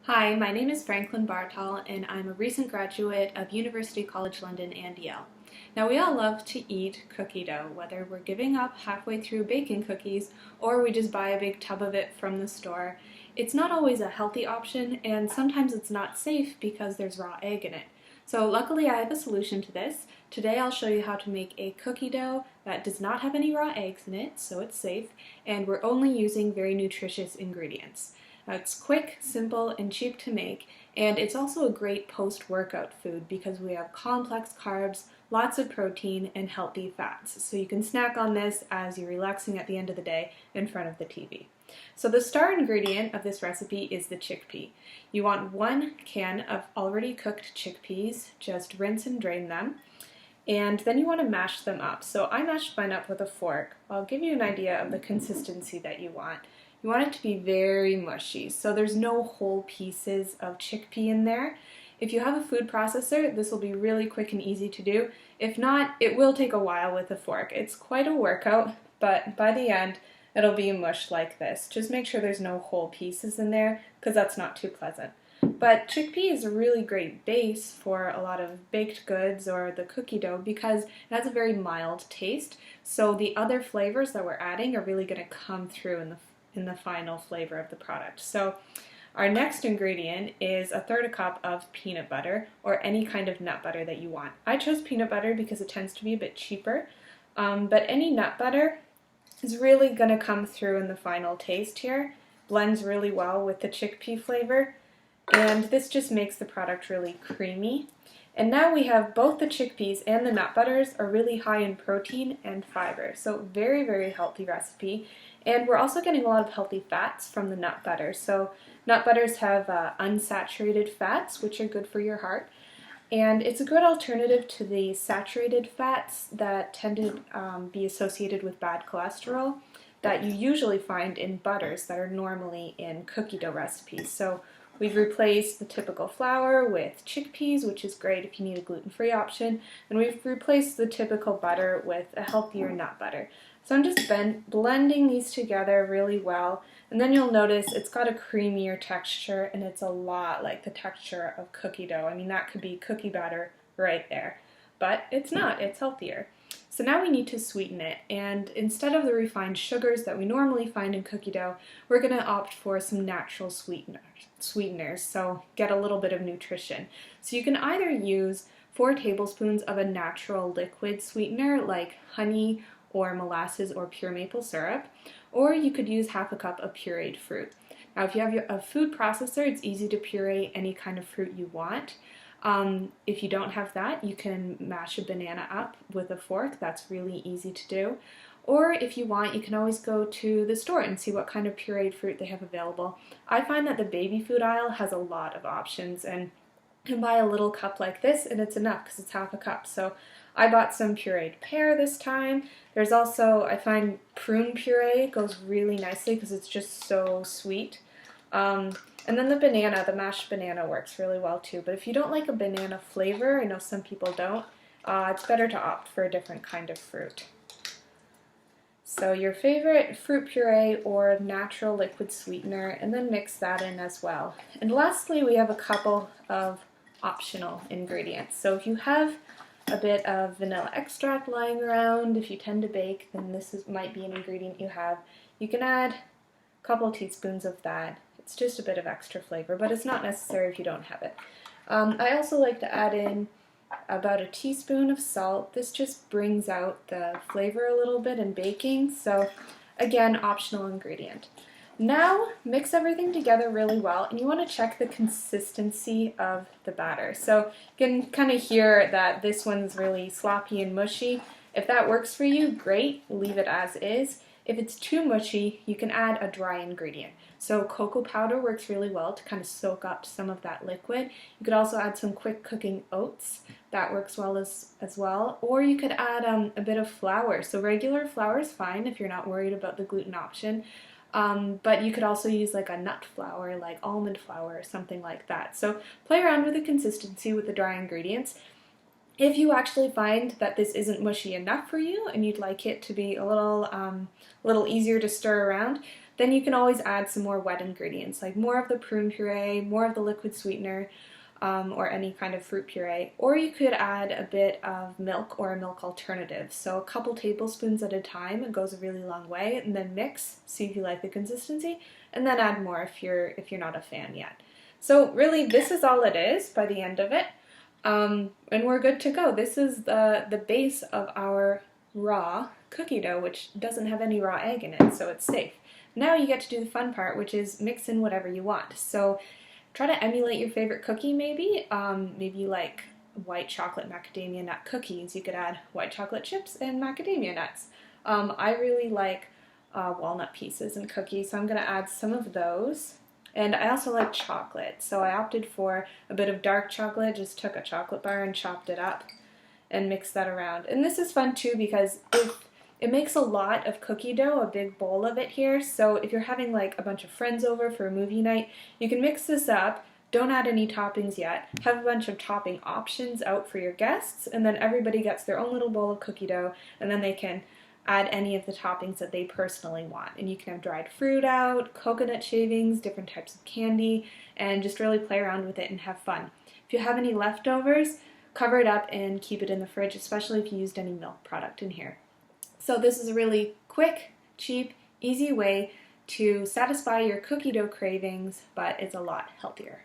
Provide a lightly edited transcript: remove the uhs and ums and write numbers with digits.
Hi, my name is Franklin Bartal and I'm a recent graduate of University College London and Yale. Now we all love to eat cookie dough, whether we're giving up halfway through baking cookies or we just buy a big tub of it from the store. It's not always a healthy option and sometimes it's not safe because there's raw egg in it. So luckily I have a solution to this. Today I'll show you how to make a cookie dough that does not have any raw eggs in it, so it's safe, and we're only using very nutritious ingredients. It's quick, simple, and cheap to make, and it's also a great post-workout food because we have complex carbs, lots of protein, and healthy fats. So you can snack on this as you're relaxing at the end of the day in front of the TV. So the star ingredient of this recipe is the chickpea. You want 1 can of already cooked chickpeas, just rinse and drain them, and then you want to mash them up. So I mashed mine up with a fork. I'll give you an idea of the consistency that you want. You want it to be very mushy, so there's no whole pieces of chickpea in there. If you have a food processor, this will be really quick and easy to do. If not, it will take a while with a fork. It's quite a workout, but by the end, it'll be mush like this. Just make sure there's no whole pieces in there, because that's not too pleasant. But chickpea is a really great base for a lot of baked goods or the cookie dough because it has a very mild taste, so the other flavors that we're adding are really going to come through in the final flavor of the product. So our next ingredient is 1/3 cup of peanut butter or any kind of nut butter that you want. I chose peanut butter because it tends to be a bit cheaper, but any nut butter is really going to come through in the final taste here. Blends really well with the chickpea flavor, and this just makes the product really creamy. And now we have both the chickpeas and the nut butters are really high in protein and fiber, so very, very healthy recipe. And we're also getting a lot of healthy fats from the nut butter. So nut butters have unsaturated fats, which are good for your heart. And it's a good alternative to the saturated fats that tend to be associated with bad cholesterol that you usually find in butters that are normally in cookie dough recipes. So we've replaced the typical flour with chickpeas, which is great if you need a gluten-free option, and we've replaced the typical butter with a healthier nut butter. So I'm just blending these together really well, and then you'll notice it's got a creamier texture, and it's a lot like the texture of cookie dough. I mean, that could be cookie batter right there, but it's not, it's healthier. So now we need to sweeten it, and instead of the refined sugars that we normally find in cookie dough, we're going to opt for some natural sweeteners, so get a little bit of nutrition. So you can either use 4 tablespoons of a natural liquid sweetener like honey or molasses or pure maple syrup, or you could use 1/2 cup of pureed fruit. Now if you have a food processor, it's easy to puree any kind of fruit you want. If you don't have that, you can mash a banana up with a fork. That's really easy to do. Or if you want, you can always go to the store and see what kind of pureed fruit they have available. I find that the baby food aisle has a lot of options, and you can buy a little cup like this and it's enough because it's 1/2 cup. So I bought some pureed pear this time. There's also, I find prune puree goes really nicely because it's just so sweet. And then the banana, the mashed banana works really well too. But if you don't like a banana flavor, I know some people don't, it's better to opt for a different kind of fruit. So your favorite fruit puree or natural liquid sweetener, and then mix that in as well. And lastly, we have a couple of optional ingredients. So if you have a bit of vanilla extract lying around, if you tend to bake, then might be an ingredient you have. You can add a couple teaspoons of that. It's just a bit of extra flavor, but it's not necessary if you don't have it. I also like to add in about a teaspoon of salt. This just brings out the flavor a little bit in baking, so again, optional ingredient. Now mix everything together really well, and you want to check the consistency of the batter. So you can kind of hear that this one's really sloppy and mushy. If that works for you, great, leave it as is. If it's too mushy, you can add a dry ingredient. So cocoa powder works really well to kind of soak up some of that liquid. You could also add some quick cooking oats. That works well as well. Or you could add a bit of flour. So regular flour is fine if you're not worried about the gluten option. But you could also use like a nut flour, like almond flour or something like that. So play around with the consistency with the dry ingredients. If you actually find that this isn't mushy enough for you and you'd like it to be a little easier to stir around, then you can always add some more wet ingredients, like more of the prune puree, more of the liquid sweetener, or any kind of fruit puree. Or you could add a bit of milk or a milk alternative. So a couple tablespoons at a time, it goes a really long way, and then mix, see if you like the consistency, and then add more if you're not a fan yet. So really, this is all it is by the end of it. And we're good to go. This is the base of our raw cookie dough, which doesn't have any raw egg in it, so it's safe. Now you get to do the fun part, which is mix in whatever you want. So try to emulate your favorite cookie maybe. Maybe you like white chocolate macadamia nut cookies. You could add white chocolate chips and macadamia nuts. I really like walnut pieces in cookies, so I'm going to add some of those. And I also like chocolate, so I opted for a bit of dark chocolate, just took a chocolate bar and chopped it up and mixed that around. And this is fun too because it makes a lot of cookie dough, a big bowl of it here, so if you're having like a bunch of friends over for a movie night, you can mix this up, don't add any toppings yet, have a bunch of topping options out for your guests, and then everybody gets their own little bowl of cookie dough, and then they can add any of the toppings that they personally want. And you can have dried fruit out, coconut shavings, different types of candy, and just really play around with it and have fun. If you have any leftovers, cover it up and keep it in the fridge, especially if you used any milk product in here. So this is a really quick, cheap, easy way to satisfy your cookie dough cravings, but it's a lot healthier.